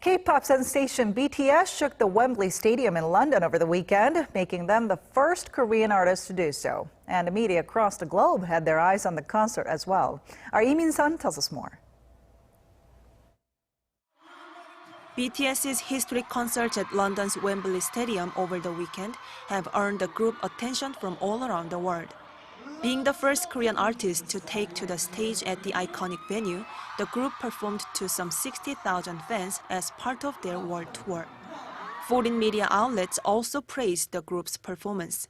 K-pop sensation BTS shook the Wembley Stadium in London over the weekend, making them the first Korean artist to do so. And media across the globe had their eyes on the concert as well. Our Lee Min-sun tells us more. BTS's historic concerts at London's Wembley Stadium over the weekend have earned the group attention from all around the world. Being the first Korean artist to take to the stage at the iconic venue, the group performed to some 60,000 fans as part of their world tour. Foreign media outlets also praised the group's performance.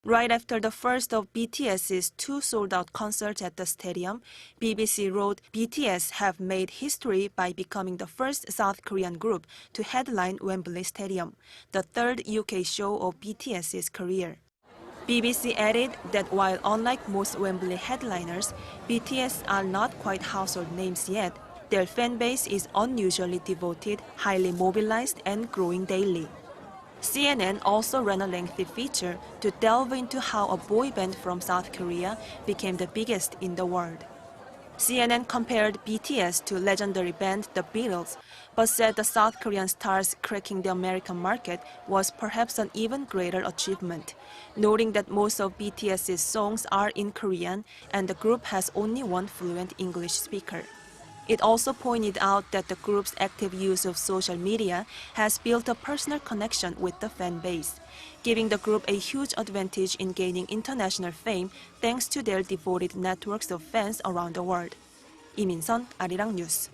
Right after the first of BTS's two sold-out concerts at the stadium, BBC wrote, "BTS have made history by becoming the first South Korean group to headline Wembley Stadium, the third UK show of BTS's career." BBC added that while unlike most Wembley headliners, BTS are not quite household names yet, their fan base is unusually devoted, highly mobilized, and growing daily. CNN also ran a lengthy feature to delve into how a boy band from South Korea became the biggest in the world. CNN compared BTS to legendary band The Beatles, but said the South Korean stars cracking the American market was perhaps an even greater achievement, noting that most of BTS's songs are in Korean and the group has only one fluent English speaker. It also pointed out that the group's active use of social media has built a personal connection with the fan base, giving the group a huge advantage in gaining international fame thanks to their devoted networks of fans around the world. Lee Min-sun, Arirang News.